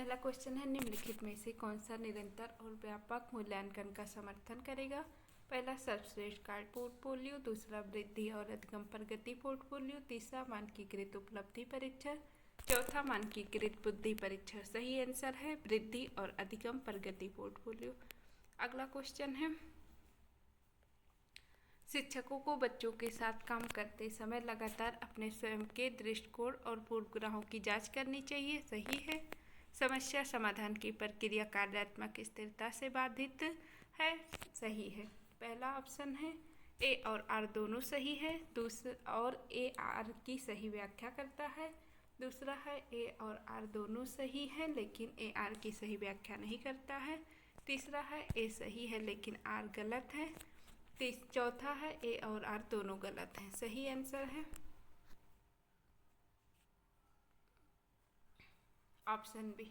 पहला क्वेश्चन है, निम्नलिखित में से कौन सा निरंतर और व्यापक मूल्यांकन का समर्थन करेगा? पहला, सर्वश्रेष्ठ कार्ड पोर्टफोलियो। दूसरा, वृद्धि और अधिगम प्रगति पोर्टफोलियो। तीसरा, मानकीकृत उपलब्धि परीक्षण। चौथा, मानकीकृत बुद्धि परीक्षण। सही आंसर है वृद्धि और अधिगम प्रगति पोर्टफोलियो। अगला क्वेश्चन है, शिक्षकों को बच्चों के साथ काम करते समय लगातार अपने स्वयं के दृष्टिकोण और पूर्वग्रहों की जांच करनी चाहिए। सही है। समस्या समाधान की प्रक्रिया कार्यात्मक स्थिरता से बाधित है। सही है। पहला ऑप्शन है, ए और आर दोनों सही है। दूसरा, और ए आर की सही व्याख्या करता है। दूसरा है, ए और आर दोनों सही है लेकिन ए आर की सही व्याख्या नहीं करता है। तीसरा है, ए सही है लेकिन आर गलत है। चौथा है, ए और आर दोनों गलत हैं। सही आंसर है ऑप्शन बी,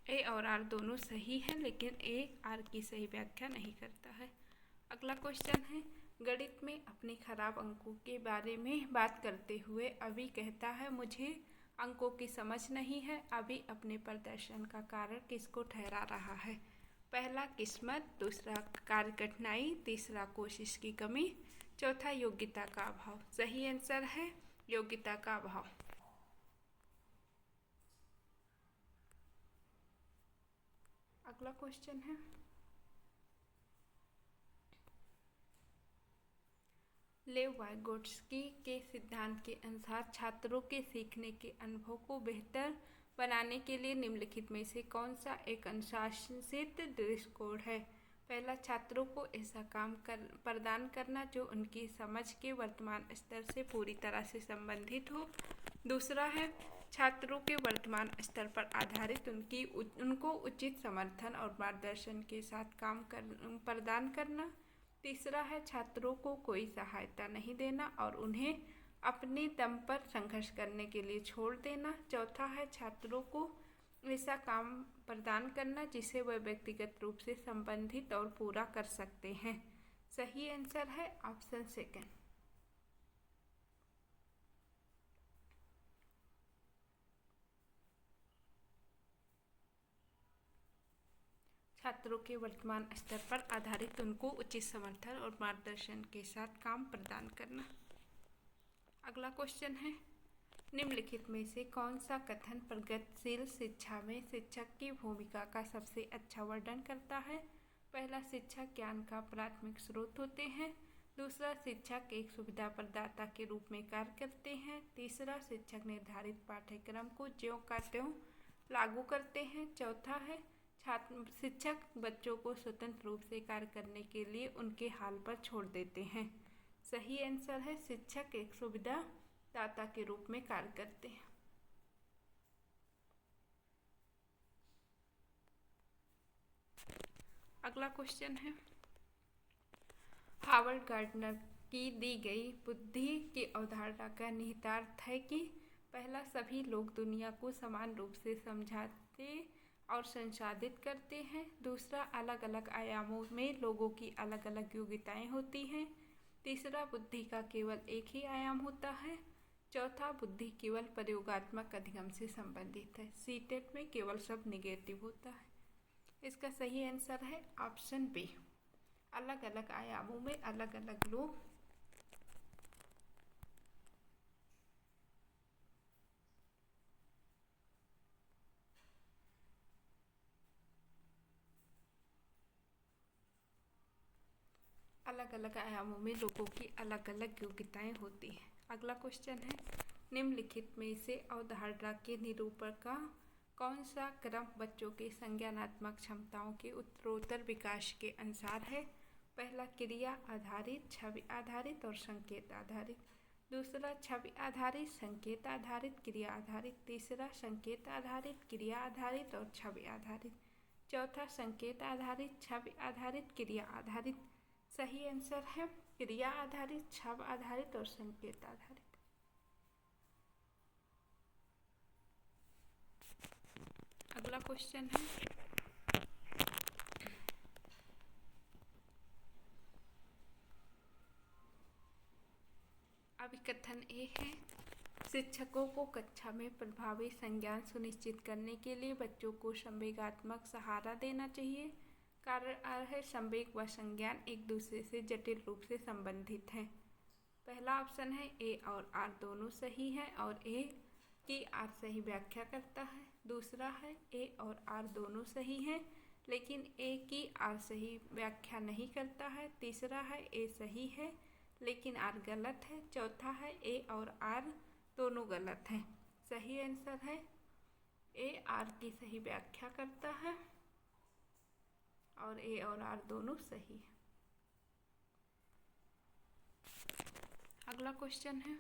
ए और आर दोनों सही हैं लेकिन ए आर की सही व्याख्या नहीं करता है। अगला क्वेश्चन है, गणित में अपने खराब अंकों के बारे में बात करते हुए अभी कहता है, मुझे अंकों की समझ नहीं है। अभी अपने प्रदर्शन का कारण किसको ठहरा रहा है? पहला, किस्मत। दूसरा, कार्य कठिनाई। तीसरा, कोशिश की कमी। चौथा, योग्यता का अभाव। सही आंसर है योग्यता का अभाव। अगला क्वेश्चन है, लेव वाइगोट्स्की के सिद्धांत के अनुसार छात्रों के सीखने के अनुभव को बेहतर बनाने के लिए निम्नलिखित में से कौन सा एक अनुशासित दृष्टिकोण है? पहला, छात्रों को ऐसा काम प्रदान करना जो उनकी समझ के वर्तमान स्तर से पूरी तरह से संबंधित हो। दूसरा है, छात्रों के वर्तमान स्तर पर आधारित उनको उचित समर्थन और मार्गदर्शन के साथ काम प्रदान करना। तीसरा है, छात्रों को कोई सहायता नहीं देना और उन्हें अपने दम पर संघर्ष करने के लिए छोड़ देना। चौथा है, छात्रों को ऐसा काम प्रदान करना जिसे वह व्यक्तिगत रूप से संबंधित और पूरा कर सकते हैं। सही आंसर है ऑप्शन सेकंड। छात्रों के वर्तमान स्तर पर आधारित उनको उचित समर्थन और मार्गदर्शन के साथ काम प्रदान करना। अगला क्वेश्चन है, निम्नलिखित में से कौन सा कथन प्रगतिशील शिक्षा में शिक्षक की भूमिका का सबसे अच्छा वर्णन करता है? पहला, शिक्षक ज्ञान का प्राथमिक स्रोत होते हैं। दूसरा, शिक्षक एक सुविधा प्रदाता के रूप में कार्य करते हैं। तीसरा, शिक्षक निर्धारित पाठ्यक्रम को ज्यों का त्यों लागू करते हैं। चौथा है, शिक्षक बच्चों को स्वतंत्र रूप से कार्य करने के लिए उनके हाल पर छोड़ देते हैं। सही आंसर है, शिक्षक एक सुविधा दाता के रूप में कार्य करते हैं। अगला क्वेश्चन है, हावर्ड गार्डनर की दी गई बुद्धि की अवधारणा का निहितार्थ है कि पहला, सभी लोग दुनिया को समान रूप से समझाते और संसाधित करते हैं। दूसरा, अलग अलग आयामों में लोगों की अलग अलग योग्यताएं होती हैं। तीसरा, बुद्धि का केवल एक ही आयाम होता है। चौथा, बुद्धि केवल प्रयोगात्मक अधिगम से संबंधित है। सीटेट में केवल शब्द निगेटिव होता है। इसका सही आंसर है ऑप्शन बी, अलग अलग आयामों में अलग अलग लोग अलग अलग आयामों में लोगों की अलग अलग योग्यताएं होती हैं। अगला क्वेश्चन है, निम्नलिखित में से अवधारणा के निरूपण का कौन सा क्रम बच्चों के संज्ञानात्मक क्षमताओं के उत्तरोत्तर विकास के अनुसार है? पहला, क्रिया आधारित, छवि आधारित और संकेत आधारित। दूसरा, छवि आधारित, संकेत आधारित, क्रिया आधारित। तीसरा, संकेत आधारित, क्रिया आधारित और छवि आधारित। चौथा, संकेत आधारित, छवि आधारित, क्रिया आधारित। सही आंसर है क्रिया आधारित, छवि आधारित और संकेत आधारित। अगला क्वेश्चन है, अभिकथन ए है, शिक्षकों को कक्षा में प्रभावी संज्ञान सुनिश्चित करने के लिए बच्चों को संवेगात्मक सहारा देना चाहिए। कारण है संवेग व संज्ञान एक दूसरे से जटिल रूप से संबंधित हैं। पहला ऑप्शन है ए और आर दोनों सही है और ए की आर सही व्याख्या करता है। दूसरा है ए और आर दोनों सही हैं लेकिन ए की आर सही व्याख्या नहीं करता है। तीसरा है ए सही है लेकिन आर गलत है। चौथा है ए और आर दोनों गलत हैं। सही आंसर है ए आर की सही व्याख्या करता है और ए और आर दोनों सही है। अगला क्वेश्चन है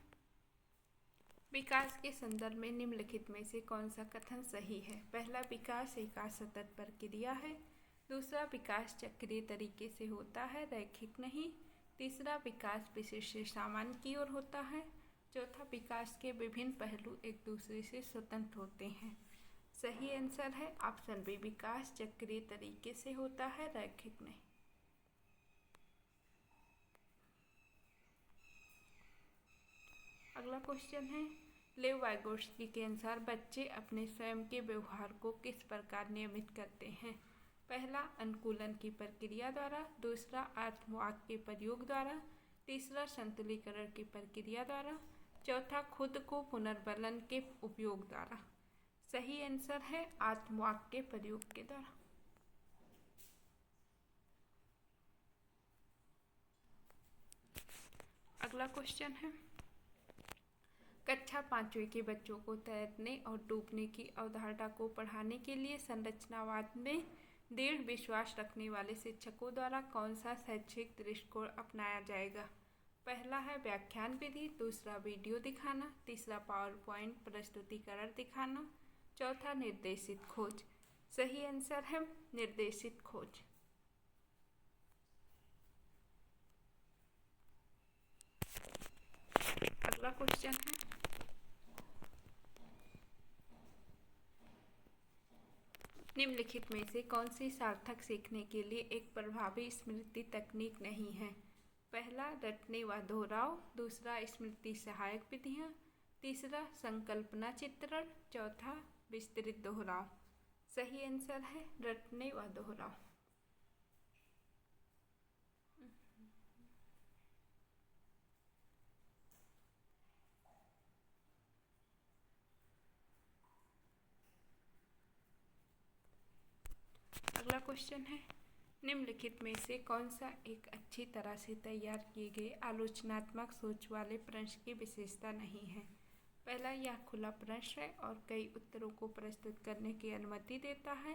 विकास के संदर्भ में निम्नलिखित में से कौन सा कथन सही है। पहला, विकास एक असतत प्रक्रिया है। दूसरा, विकास चक्रीय तरीके से होता है, रैखिक नहीं। तीसरा, विकास विशिष्ट से सामान्य की ओर होता है। चौथा, विकास के विभिन्न पहलू एक दूसरे से स्वतंत्र होते हैं। सही आंसर है ऑप्शन बी, विकास चक्रीय तरीके से होता है, रैखिक नहीं। अगला क्वेश्चन है लेव वाइगोट्स्की के अनुसार बच्चे अपने स्वयं के व्यवहार को किस प्रकार नियमित करते हैं। पहला, अनुकूलन की प्रक्रिया द्वारा। दूसरा, आत्मवाक के प्रयोग द्वारा। तीसरा, संतुलीकरण की प्रक्रिया द्वारा। चौथा, खुद को पुनर्बलन के उपयोग द्वारा। सही आंसर है आत्मवाक के प्रयोग के द्वारा। अगला क्वेश्चन है कक्षा 5वीं के बच्चों को तैरने और डूबने की अवधारणा को पढ़ाने के लिए संरचनावाद में दृढ़ विश्वास रखने वाले शिक्षकों द्वारा कौन सा शैक्षिक दृष्टिकोण अपनाया जाएगा। पहला है व्याख्यान विधि। दूसरा, वीडियो दिखाना। तीसरा, पावर पॉइंट प्रस्तुतिकरण दिखाना। चौथा, निर्देशित खोज। सही आंसर है निर्देशित खोज। अगला क्वेश्चन है निम्नलिखित में से कौन सी सार्थक सीखने के लिए एक प्रभावी स्मृति तकनीक नहीं है। पहला, रटने व दोहराव। दूसरा, स्मृति सहायक विधियाँ। तीसरा, संकल्पना चित्रण। चौथा, विस्तृत दोहराव। सही आंसर है रटने व दोहराव। अगला क्वेश्चन है निम्नलिखित में से कौन सा एक अच्छी तरह से तैयार किए गए आलोचनात्मक सोच वाले प्रश्न की विशेषता नहीं है। पहला, यह खुला प्रश्न है और कई उत्तरों को प्रस्तुत करने की अनुमति देता है।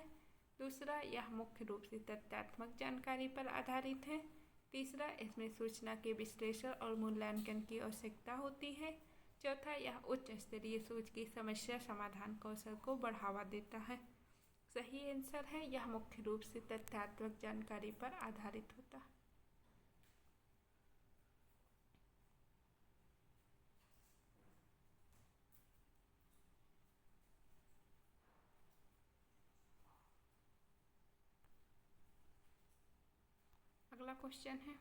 दूसरा, यह मुख्य रूप से तथ्यात्मक जानकारी पर आधारित है। तीसरा, इसमें सूचना के विश्लेषण और मूल्यांकन की आवश्यकता होती है। चौथा, यह उच्च स्तरीय सोच की समस्या समाधान कौशल को बढ़ावा देता है। सही आंसर है यह मुख्य रूप से तथ्यात्मक जानकारी पर आधारित होता है। अगला क्वेश्चन है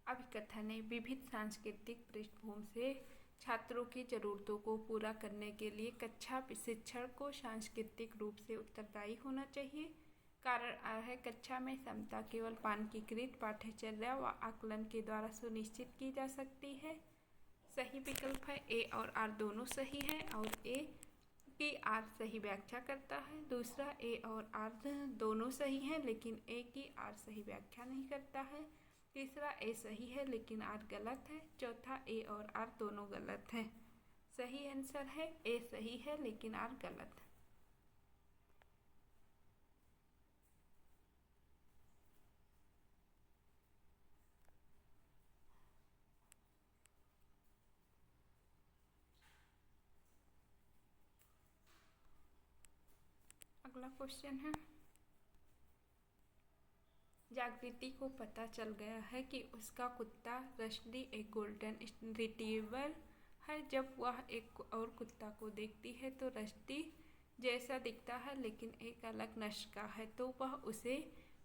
अभिकथन ने विविध सांस्कृतिक पृष्ठभूमि से छात्रों की जरूरतों को पूरा करने के लिए कक्षा शिक्षण को सांस्कृतिक रूप से उत्तरदायी होना चाहिए। कारण है कक्षा में समता केवल मानकीकृत पाठ्यचर्या व आकलन के द्वारा सुनिश्चित की जा सकती है। सही विकल्प है ए और आर दोनों सही है और ए की आर सही व्याख्या करता है। दूसरा, ए और आर दोनों सही हैं लेकिन ए की आर सही व्याख्या नहीं करता है। तीसरा, ए सही है लेकिन आर गलत है। चौथा, ए और आर दोनों गलत हैं। सही आंसर है ए सही है लेकिन आर गलत है। अगला क्वेश्चन है जागृति को पता चल गया है कि उसका कुत्ता रश्दी एक गोल्डन रिट्रीवर है। जब वह एक और कुत्ता को देखती है तो रश्दी जैसा दिखता है लेकिन एक अलग नस्ल का है तो वह उसे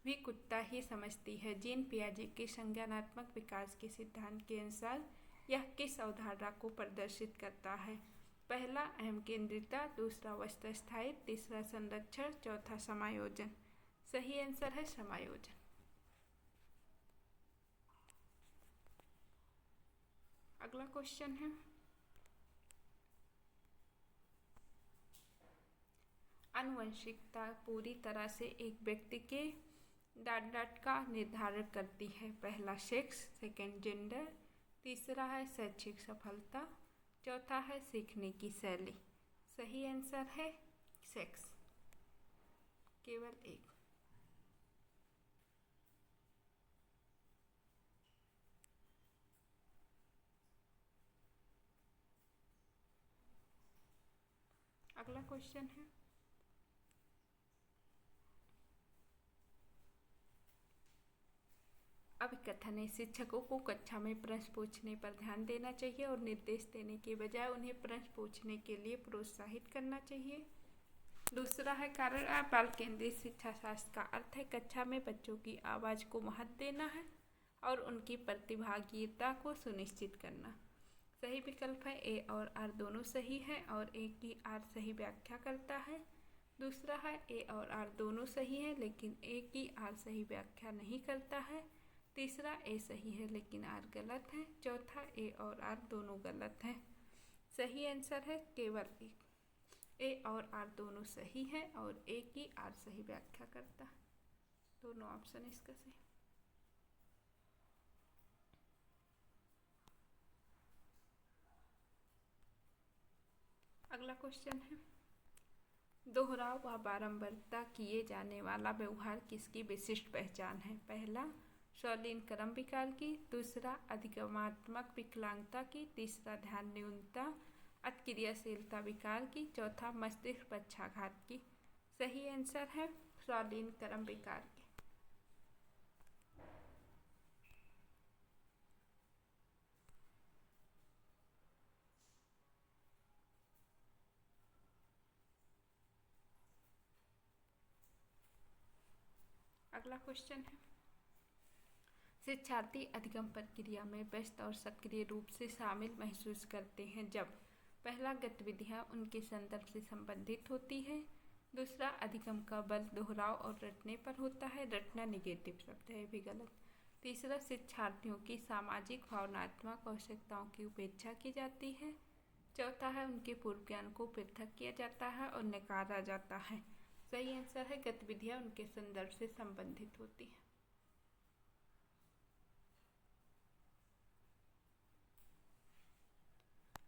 भी कुत्ता ही समझती है। जीन पियाजे के संज्ञानात्मक विकास के सिद्धांत के अनुसार यह किस अवधारणा को प्रदर्शित करता है? पहला अहम केंद्रिता, दूसरा वस्तु स्थायित्व, तीसरा संरक्षण, चौथा समायोजन। सही आंसर है समायोजन। अगला क्वेश्चन है, आनुवंशिकता पूरी तरह से एक व्यक्ति के डाट का निर्धारण करती है। पहला सेक्स, सेकंड जेंडर, तीसरा है शैक्षिक सफलता, चौथा है सीखने की शैली। सही आंसर है सेक्स, केवल एक। अगला क्वेश्चन है, अभिकथन है, शिक्षकों को कक्षा में प्रश्न पूछने पर ध्यान देना चाहिए और निर्देश देने के बजाय उन्हें प्रश्न पूछने के लिए प्रोत्साहित करना चाहिए। दूसरा है कारण बाल केंद्रित शिक्षा शास्त्र का अर्थ है कक्षा में बच्चों की आवाज़ को महत्व देना है और उनकी प्रतिभागिता को सुनिश्चित करना। सही विकल्प है ए और आर दोनों सही है और ए की आर सही व्याख्या करता है। दूसरा है ए और आर दोनों सही है लेकिन ए की आर सही व्याख्या नहीं करता है। तीसरा ए सही है लेकिन आर गलत है। चौथा ए और आर दोनों गलत हैं। सही आंसर है केवल एक। ए और आर दोनों सही है और ए की आर सही व्याख्या करता है। दोनों ऑप्शन इसका सही। अगला क्वेश्चन है, दोहराव व बारंबारता किए जाने वाला व्यवहार किसकी विशिष्ट पहचान है? पहला शौलीन क्रम विकार की, दूसरा अधिगमात्मक विकलांगता की, तीसरा ध्यान न्यूनता अतिक्रियाशीलता विकार की, चौथा मस्तिष्क पक्षाघात की। सही आंसर है शौलीन क्रम विकार की। अगला क्वेश्चन है, शिक्षार्थी अधिगम प्रक्रिया में व्यस्त और सक्रिय रूप से शामिल महसूस करते हैं जब पहला गतिविधियाँ उनके संदर्भ से संबंधित होती है, दूसरा अधिगम का बल दोहराव और रटने पर होता है, रटना निगेटिव शब्द है भी गलत। तीसरा शिक्षार्थियों की सामाजिक भावनात्मक आवश्यकताओं की उपेक्षा की जाती है। चौथा है उनके पूर्व ज्ञान को पृथक किया जाता है और नकारा जाता है। सही आंसर है गतिविधियाँ उनके संदर्भ से संबंधित होती हैं।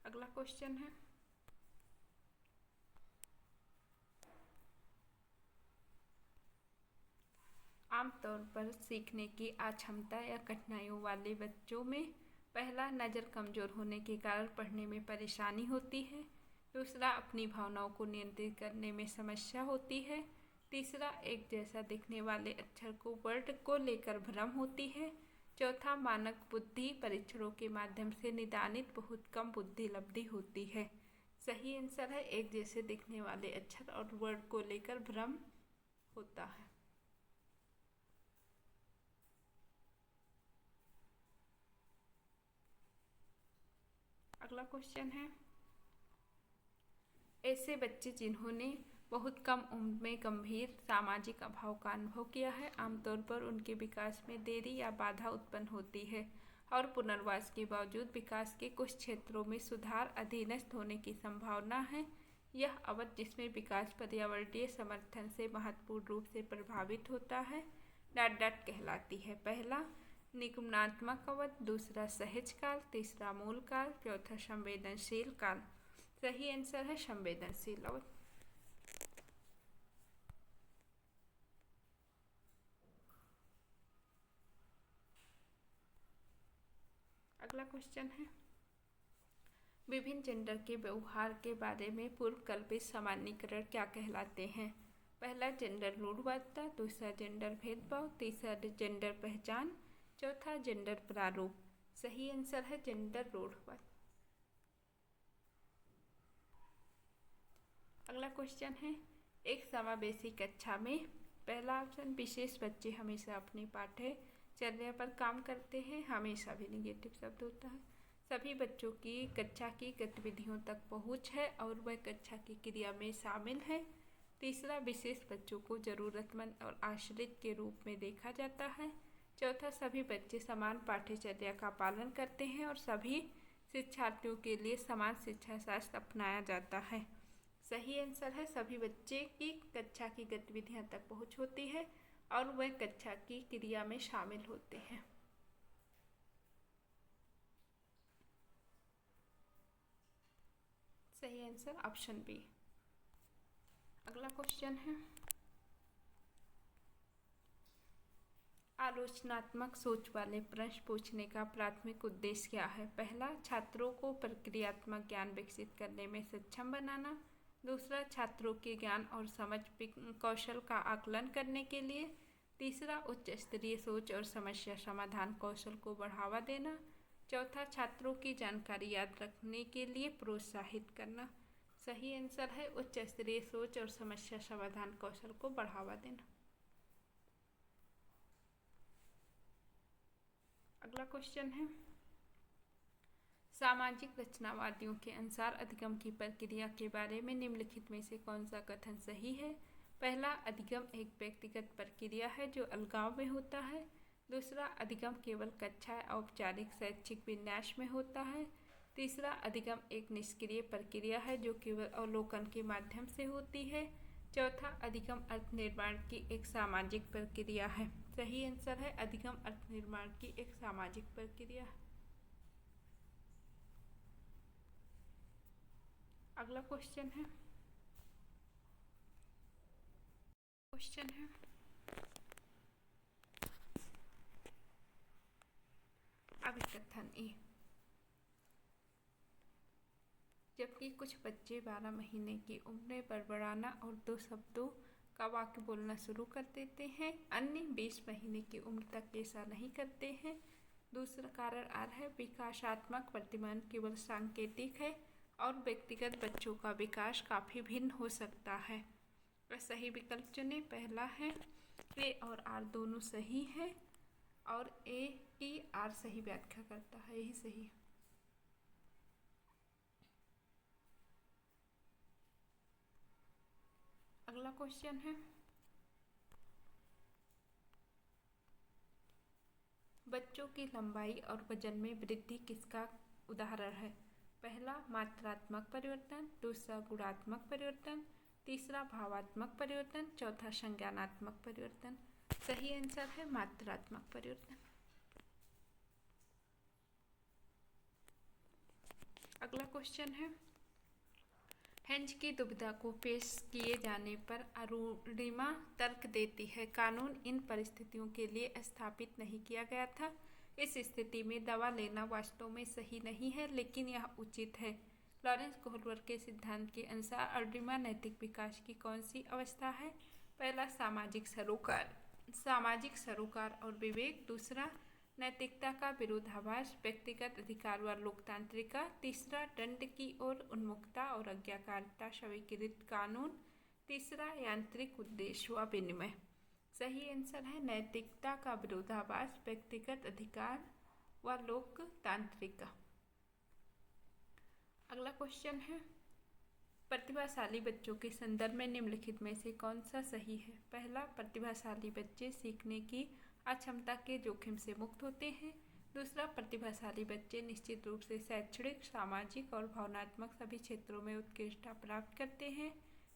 अगला क्वेश्चन है, आमतौर पर सीखने की अक्षमता या कठिनाइयों वाले बच्चों में पहला नज़र कमज़ोर होने के कारण पढ़ने में परेशानी होती है, दूसरा अपनी भावनाओं को नियंत्रित करने में समस्या होती है, तीसरा एक जैसा दिखने वाले अक्षर को वर्ड को लेकर भ्रम होती है, चौथा मानक बुद्धि परीक्षणों के माध्यम से निदानित बहुत कम बुद्धि लब्धि होती है। सही आंसर है एक जैसे दिखने वाले अक्षर और वर्ड को लेकर भ्रम होता है। अगला क्वेश्चन है, ऐसे बच्चे जिन्होंने बहुत कम उम्र में गंभीर सामाजिक अभाव का अनुभव किया है, आमतौर पर उनके विकास में देरी या बाधा उत्पन्न होती है और पुनर्वास के बावजूद विकास के कुछ क्षेत्रों में सुधार अधीनस्थ होने की संभावना है। यह अवधि जिसमें विकास पर्यावरणीय समर्थन से महत्वपूर्ण रूप से प्रभावित होता है डाट कहलाती है। पहला निगमनात्मक अवधि, दूसरा सहज काल, तीसरा मूल काल, चौथा संवेदनशील काल। सही आंसर है संवेदनशील अवधि। अगला क्वेश्चन है, विभिन्न जेंडर के व्यवहार के बारे में पूर्वकल्पित सामान्यीकरण क्या कहलाते हैं? पहला जेंडर रूढ़वादिता, दूसरा जेंडर भेदभाव, तीसरा जेंडर पहचान, चौथा जेंडर प्रारूप। सही आंसर है जेंडर रूढ़वाद। अगला क्वेश्चन है, एक समावेशी कक्षा में पहला ऑप्शन विशेष बच्चे हमेशा अपनी पाठ्यचर्या पर काम करते हैं, हमेशा भी निगेटिव शब्द होता है। सभी बच्चों की कक्षा की गतिविधियों तक पहुँच है और वह कक्षा की क्रिया में शामिल है। तीसरा, विशेष बच्चों को ज़रूरतमंद और आश्रित के रूप में देखा जाता है। चौथा, सभी बच्चे समान पाठ्यचर्या का पालन करते हैं और सभी शिक्षार्थियों के लिए समान शिक्षा शास्त्र अपनाया जाता है। सही आंसर है, सभी बच्चे की कक्षा की गतिविधियां तक पहुंच होती है और वह कक्षा की क्रिया में शामिल होते हैं। सही आंसर ऑप्शन बी। अगला क्वेश्चन है, आलोचनात्मक सोच वाले प्रश्न पूछने का प्राथमिक उद्देश्य क्या है? पहला, छात्रों को प्रक्रियात्मक ज्ञान विकसित करने में सक्षम बनाना। दूसरा, छात्रों के ज्ञान और समझ कौशल का आकलन करने के लिए। तीसरा, उच्च स्तरीय सोच और समस्या समाधान कौशल को बढ़ावा देना। चौथा, छात्रों की जानकारी याद रखने के लिए प्रोत्साहित करना। सही आंसर है, उच्च स्तरीय सोच और समस्या समाधान कौशल को बढ़ावा देना। अगला क्वेश्चन है, सामाजिक रचनावादियों के अनुसार अधिगम की प्रक्रिया के बारे में निम्नलिखित में से कौन सा कथन सही है? पहला, अधिगम एक व्यक्तिगत प्रक्रिया है जो अलगाव में होता है। दूसरा, अधिगम केवल कक्षा औपचारिक शैक्षिक विन्यास में होता है। तीसरा, अधिगम एक निष्क्रिय प्रक्रिया है जो केवल अवलोकन के माध्यम से होती है। चौथा, अधिगम अर्थ निर्माण की एक सामाजिक प्रक्रिया है। सही आंसर है, अधिगम अर्थ निर्माण की एक सामाजिक प्रक्रिया है। अगला क्वेश्चन है, अभिकथन ए। जबकि कुछ बच्चे 12 महीने की उम्र में बड़बड़ाना और 2 शब्दों का वाक्य बोलना शुरू कर देते हैं, अन्य 20 महीने की उम्र तक ऐसा नहीं करते हैं। दूसरा कारण आर है, विकासात्मक प्रतिमान केवल सांकेतिक है और व्यक्तिगत बच्चों का विकास काफ़ी भिन्न हो सकता है। सही विकल्प चुनें। पहला है, ए और आर दोनों सही है और ए की आर सही व्याख्या करता है, यही सही है। अगला क्वेश्चन है, बच्चों की लंबाई और वजन में वृद्धि किसका उदाहरण है? पहला, मात्रात्मक परिवर्तन। दूसरा, गुणात्मक परिवर्तन। तीसरा, भावात्मक परिवर्तन। चौथा, संज्ञानात्मक परिवर्तन। सही आंसर है मात्रात्मक परिवर्तन। अगला क्वेश्चन है, हेंज की दुविधा को पेश किए जाने पर अरुणिमा तर्क देती है, कानून इन परिस्थितियों के लिए स्थापित नहीं किया गया था। इस स्थिति में दवा लेना वास्तव में सही नहीं है, लेकिन यह उचित है। लॉरेंस कोहलर के सिद्धांत के अनुसार अरुणिमा नैतिक विकास की कौन सी अवस्था है? पहला, सामाजिक सरोकार और विवेक। दूसरा, नैतिकता का विरोधाभास, व्यक्तिगत अधिकार व लोकतांत्रिका। तीसरा, दंड की ओर उन्मुखता और आज्ञाकारिता, स्वीकृत कानून। तीसरा, यांत्रिक उद्देश्य व विनिमय। सही आंसर है नैतिकता का विरोधाभास, व्यक्तिगत अधिकार व लोकतांत्रिका। अगला क्वेश्चन है, प्रतिभाशाली बच्चों के संदर्भ में निम्नलिखित में से कौन सा सही है? पहला, प्रतिभाशाली बच्चे सीखने की अक्षमता के जोखिम से मुक्त होते हैं। दूसरा, प्रतिभाशाली बच्चे निश्चित रूप से शैक्षणिक, सामाजिक और भावनात्मक सभी क्षेत्रों में उत्कृष्टता प्राप्त करते हैं।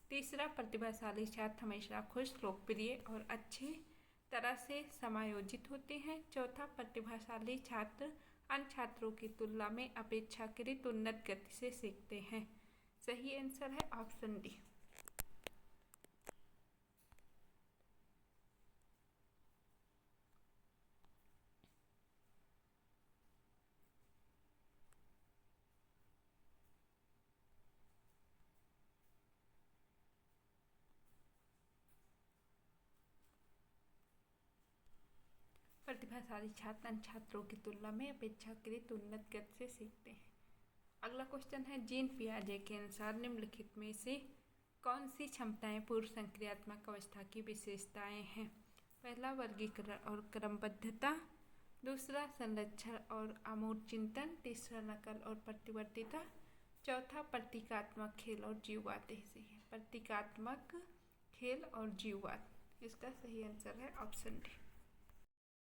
तीसरा, प्रतिभाशाली छात्र हमेशा खुश, लोकप्रिय और अच्छी तरह से समायोजित होते हैं। चौथा, प्रतिभाशाली छात्र अन्य छात्रों की तुलना में अपेक्षाकृत उन्नत गति से सीखते हैं। सही आंसर है ऑप्शन डी। प्रतिभाशाली छात्र अन्य छात्रों की तुलना में अपेक्षाकृत उन्नत गति से सीखते हैं। अगला क्वेश्चन है, जीन पियाजे के अनुसार निम्नलिखित में से कौन सी क्षमताएं पूर्व संक्रियात्मक अवस्था की विशेषताएं हैं? पहला, वर्गीकरण और क्रमबद्धता। दूसरा संरक्षण और अमूर्त चिंतन, तीसरा नकल और प्रतिवर्तीता, चौथा प्रतीकात्मक खेल और जीववाद। ऐसे है प्रतीकात्मक खेल और जीववाद। इसका सही आंसर है ऑप्शन डी।